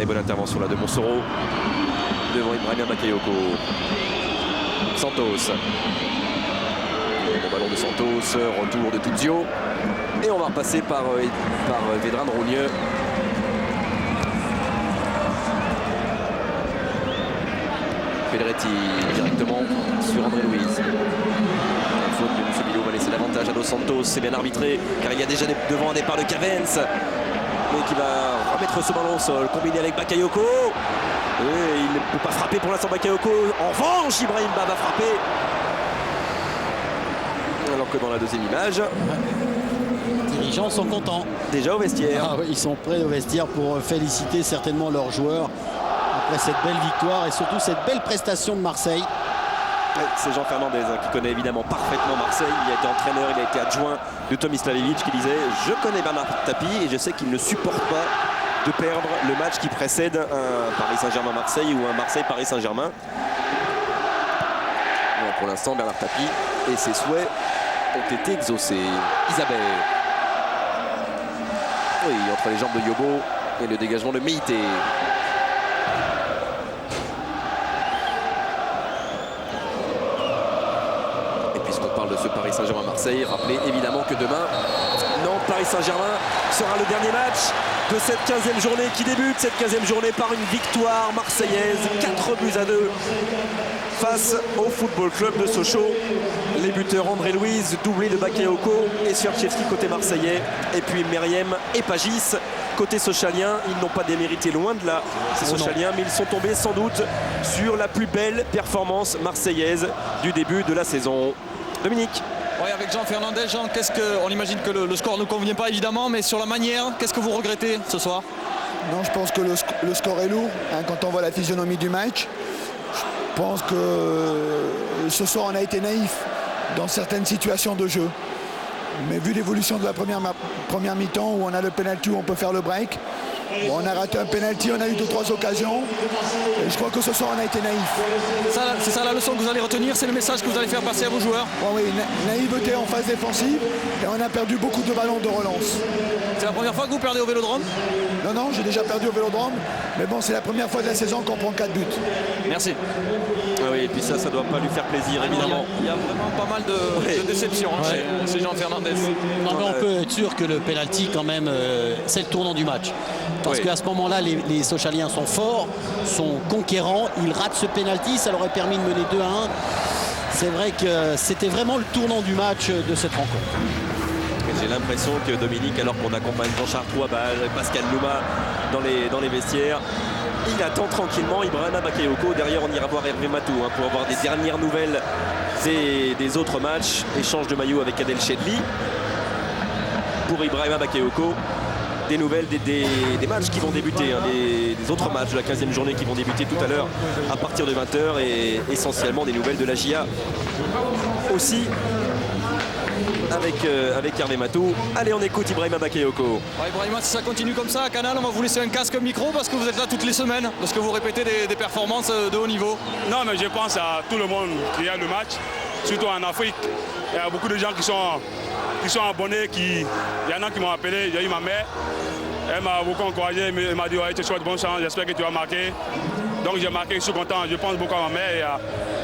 Et bonne intervention là de Monsoro devant Ibrahima Bakayoko. Santos. Bon ballon de Santos, retour de Tuzio. Et on va repasser par Vedran Rougneux. Pedretti directement sur André Louise. La faute de Moussebilo va laisser l'avantage à Dos Santos. C'est bien arbitré car il y a déjà devant un départ de Cavens. Mais qui va remettre ce ballon au sol, combiné avec Bakayoko. Et il ne peut pas frapper pour l'instant Bakayoko. En revanche, Ibrahim Ba va frapper. Alors que dans la deuxième image, les dirigeants sont contents. Déjà au vestiaire. Ah oui, ils sont prêts au vestiaire pour féliciter certainement leurs joueurs après cette belle victoire et surtout cette belle prestation de Marseille. C'est Jean Fernandez qui connaît évidemment parfaitement Marseille. Il a été entraîneur, il a été adjoint de Tomislavevic qui disait « Je connais Bernard Tapie et je sais qu'il ne supporte pas de perdre le match qui précède un Paris Saint-Germain-Marseille ou un Marseille-Paris Saint-Germain. » Pour l'instant, Bernard Tapie et ses souhaits ont été exaucés. Isabelle. Oui, entre les jambes de Yobo et le dégagement de Meïté. De ce Paris Saint-Germain-Marseille. Rappelez évidemment que demain, Nantes-Paris Saint-Germain sera le dernier match de cette 15e journée qui débute. Cette 15e journée par une victoire marseillaise, 4-2 face au Football Club de Sochaux. Les buteurs André Louise, doublé de Bakayoko et Sierczewski côté marseillais. Et puis Meriem et Pagis côté sochalien. Ils n'ont pas démérité loin de là, ces Sochaliens, mais ils sont tombés sans doute sur la plus belle performance marseillaise du début de la saison. Dominique. Oui, avec Jean Fernandez, Jean, on imagine que le score ne convient pas évidemment, mais sur la manière, qu'est-ce que vous regrettez ce soir? Non, je pense que le score est lourd, hein, quand on voit la physionomie du match. Je pense que ce soir on a été naïf dans certaines situations de jeu. Mais vu l'évolution de la première mi-temps où on a le penalty, où on peut faire le break, bon, on a raté un penalty, on a eu 2-3 occasions. Et je crois que ce soir on a été naïf. C'est ça la leçon que vous allez retenir, c'est le message que vous allez faire passer à vos joueurs? Bon, oui, naïveté en phase défensive et on a perdu beaucoup de ballons de relance. C'est la première fois que vous perdez au Vélodrome? Non, j'ai déjà perdu au Vélodrome. Mais bon, c'est la première fois de la saison qu'on prend 4 buts. Merci. Ah oui, et puis ça doit pas lui faire plaisir, évidemment. Il y a vraiment pas mal de déceptions chez Jean Fernandez. Non, mais on peut être sûr que le penalty, quand même, c'est le tournant du match. Parce qu'à ce moment-là, les Sochaliens sont forts, sont conquérants. Ils ratent ce penalty, ça leur aurait permis de mener 2-1. C'est vrai que c'était vraiment le tournant du match de cette rencontre. J'ai l'impression que Dominique, alors qu'on accompagne Jean-Charles Trouabal, Pascal Louma dans les vestiaires, il attend tranquillement Ibrahima Bakayoko. Derrière, on ira voir Hervé Matou pour avoir des dernières nouvelles des autres matchs. Échange de maillot avec Adel Chedli. Pour Ibrahima Bakayoko, des nouvelles des matchs qui vont débuter, des autres matchs de la 15e journée qui vont débuter tout à l'heure à partir de 20h et essentiellement des nouvelles de la GIA aussi. Avec Hervé Matou. Allez, on écoute Ibrahima Bakayoko. Ouais, Ibrahima, si ça continue comme ça à Canal, on va vous laisser un casque micro parce que vous êtes là toutes les semaines, parce que vous répétez des performances de haut niveau. Non, mais je pense à tout le monde qui regarde le match, surtout en Afrique. Il y a beaucoup de gens qui sont abonnés, il y en a qui m'ont appelé, j'ai eu ma mère. Elle m'a beaucoup encouragé, elle m'a dit ouais, tu souhaites bonne chance, j'espère que tu vas marquer. Donc j'ai marqué, je suis content, je pense beaucoup à ma mère et à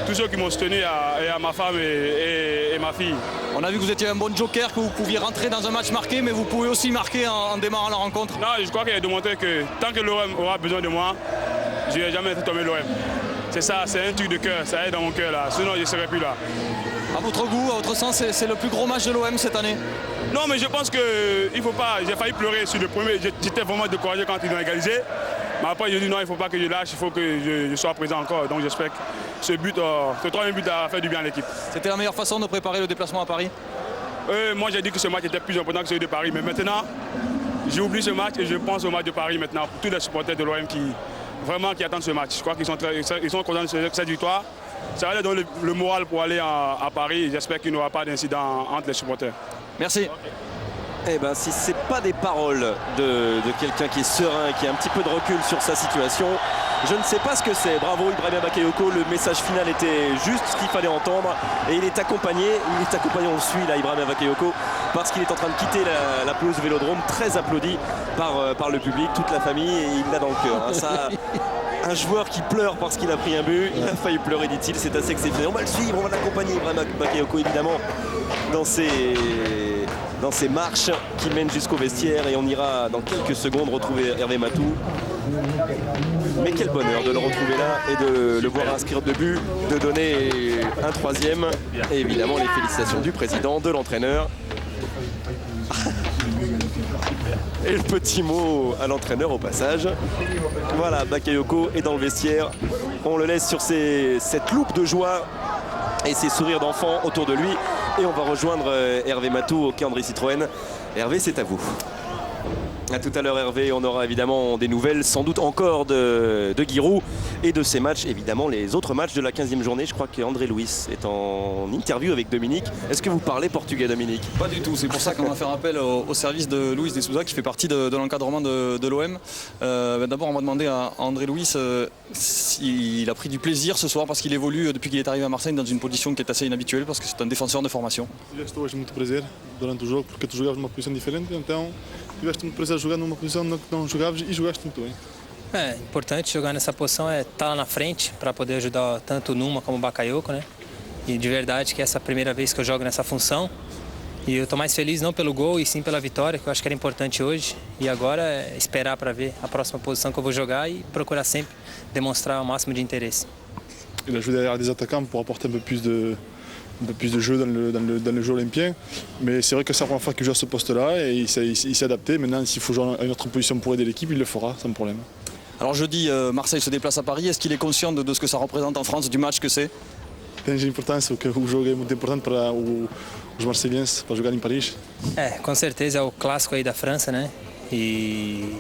tous ceux qui m'ont soutenu, et à ma femme et ma fille. On a vu que vous étiez un bon joker, que vous pouviez rentrer dans un match marqué, mais vous pouvez aussi marquer en démarrant la rencontre. Non, je crois qu'il a démontré que tant que l'OM aura besoin de moi, je ne vais jamais tomber l'OM. C'est ça, c'est un truc de cœur, ça est dans mon cœur là, sinon je ne serais plus là. À votre goût, à votre sens, c'est le plus gros match de l'OM cette année? Non, mais je pense qu'il ne faut pas, j'ai failli pleurer sur le premier, j'étais vraiment découragé quand ils ont égalisé. Mais après, je dis non, il ne faut pas que je lâche, il faut que je sois présent encore. Donc j'espère que ce troisième but a fait du bien à l'équipe. C'était la meilleure façon de préparer le déplacement à Paris? Moi, j'ai dit que ce match était plus important que celui de Paris. Mais maintenant, j'ai oublié ce match et je pense au match de Paris maintenant. Pour tous les supporters de l'OM qui attendent ce match. Je crois qu'ils sont contents de cette victoire. Ça va leur donner le moral pour aller à Paris. J'espère qu'il n'y aura pas d'incident entre les supporters. Merci. Eh ben, si c'est pas des paroles de quelqu'un qui est serein, qui a un petit peu de recul sur sa situation, je ne sais pas ce que c'est. Bravo Ibrahima Bakayoko, le message final était juste ce qu'il fallait entendre et il est accompagné, on le suit là, Ibrahima Bakayoko, parce qu'il est en train de quitter la pelouse Vélodrome, très applaudi par le public, toute la famille, et il l'a dans le cœur. Hein. Ça, un joueur qui pleure parce qu'il a pris un but, il a failli pleurer, dit-il, c'est assez exceptionnel. On va le suivre, on va l'accompagner, Ibrahima Bakayoko évidemment, dans ces marches qui mènent jusqu'au vestiaire, et on ira dans quelques secondes retrouver Hervé Matou. Mais quel bonheur de le retrouver là et de le voir inscrire 2 buts, de donner un 3e, et évidemment les félicitations du président, de l'entraîneur. Et le petit mot à l'entraîneur au passage. Voilà, Bakayoko est dans le vestiaire. On le laisse sur cette loupe de joie et ses sourires d'enfant autour de lui. Et on va rejoindre Hervé Matou au quai André Citroën. Hervé, c'est à vous. A tout à l'heure Hervé, on aura évidemment des nouvelles, sans doute encore de Giroud et de ces matchs, évidemment les autres matchs de la 15e journée. Je crois qu'André Luiz est en interview avec Dominique. Est-ce que vous parlez portugais, Dominique? Pas du tout, c'est pour ça qu'on va faire appel au service de Luis de Souza qui fait partie de l'encadrement de l'OM. D'abord on va demander à André Luiz s'il a pris du plaisir ce soir parce qu'il évolue depuis qu'il est arrivé à Marseille dans une position qui est assez inhabituelle parce que c'est un défenseur de formation. Tiveste hoje muito prazer durante o jogo porque tu jogavas numa posição diferente, então tiveste muito prazer jogar numa posição que não jogavas e jogaste muito bem. É importante jogar nessa posição, estar lá na frente para poder ajudar tanto o Numa como o Bakayoko, né? E de verdade que essa é a primeira vez que eu jogo nessa função. E eu estou mais feliz não pelo gol e sim pela vitória, que eu acho que era importante hoje. E agora é esperar para ver a próxima posição que eu vou jogar e procurar sempre demonstrar o máximo de interesse. Il a joué derrière des attaquants pour apporter un peu plus de jeu dans le jeu olympien. Mais c'est vrai que c'est la première fois qu'il joue à ce poste-là et il s'est adapté. Maintenant, s'il faut jouer à une autre position pour aider l'équipe, il le fera sans problème. Alors jeudi, Marseille se déplace à Paris. Est-ce qu'il est conscient de ce que ça représente en France, du match que c'est? Tem importância, o jogo é muito importante para os marseillenses para jogar em Paris. Com certeza é o clássico aí da França, né? E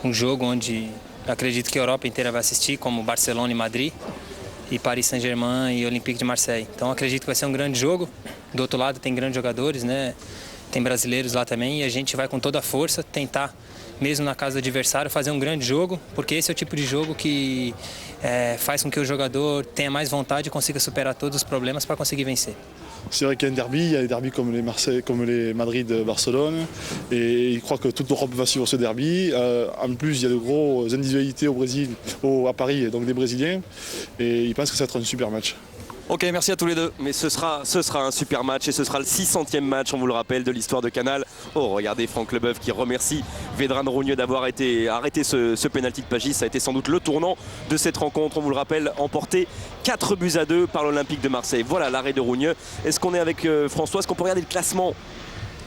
um jogo onde acredito que a Europa inteira vai assistir, como Barcelona e Madrid, e Paris Saint-Germain e Olympique de Marseille. Então acredito que vai ser um grande jogo. Do outro lado tem grandes jogadores, né? Tem brasileiros lá também e a gente vai com toda a força tentar, mesmo na casa do adversário, fazer um grande jogo, porque esse é o tipo de jogo que faz com que o jogador tenha mais vontade e consiga superar todos os problemas para conseguir vencer. C'est vrai qu'il y a un derby, il y a des derbys comme les Marseille, comme les Madrid-Barcelone, et il croit que toute l'Europe va suivre ce derby. En plus, il y a de grosses individualités au Brésil, à Paris, donc des Brésiliens, et il pense que ça va être un super match. Ok, merci à tous les deux. Mais ce sera un super match et ce sera le 600e match, on vous le rappelle, de l'histoire de Canal. Oh, regardez Franck Leboeuf qui remercie Vedran Rougneux d'avoir arrêté ce pénalty de Pagis. Ça a été sans doute le tournant de cette rencontre. On vous le rappelle, emporté 4-2 par l'Olympique de Marseille. Voilà l'arrêt de Rougneux. Est-ce qu'on est avec François? Est-ce qu'on peut regarder le classement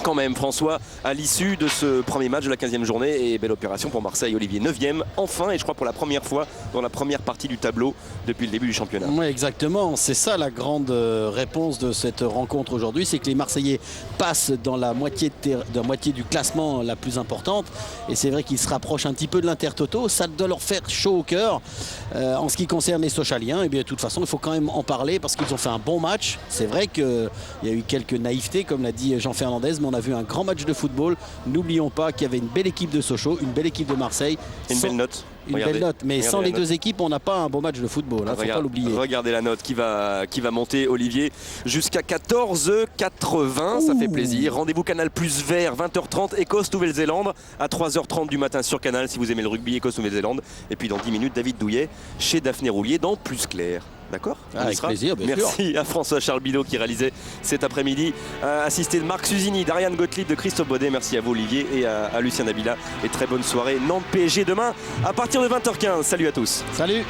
quand même, François, à l'issue de ce premier match de la 15e journée? Et belle opération pour Marseille, Olivier, 9e, enfin, et je crois pour la première fois dans la première partie du tableau depuis le début du championnat. Oui, exactement, c'est ça la grande réponse de cette rencontre aujourd'hui, c'est que les Marseillais passent dans la moitié du classement la plus importante, et c'est vrai qu'ils se rapprochent un petit peu de l'Intertoto. Ça doit leur faire chaud au cœur. En ce qui concerne les Sochaliens, et bien de toute façon il faut quand même en parler parce qu'ils ont fait un bon match. C'est vrai qu'il y a eu quelques naïvetés, comme l'a dit Jean Fernandez, mais on a vu un grand match de football. N'oublions pas qu'il y avait une belle équipe de Sochaux, une belle équipe de Marseille. Une belle note. Une belle note, mais sans les deux équipes, on n'a pas un beau match de football, il ne faut pas l'oublier. Regardez la note qui va monter, Olivier, jusqu'à 14,80, ça fait plaisir. Rendez-vous Canal Plus Vert, 20h30, Écosse-Nouvelle-Zélande, à 3h30 du matin sur Canal, si vous aimez le rugby, Écosse-Nouvelle-Zélande. Et puis dans 10 minutes, David Douillet, chez Daphné Roulier, dans Plus Clair. D'accord? Avec plaisir, bien sûr. Merci à François-Charles Bidot qui réalisait cet après-midi. Assisté de Marc Suzini, d'Ariane Gottlieb, de Christophe Baudet. Merci à vous, Olivier, et à Lucien Nabila. Et très bonne soirée. Nantes PSG demain à partir de 20h15. Salut à tous. Salut.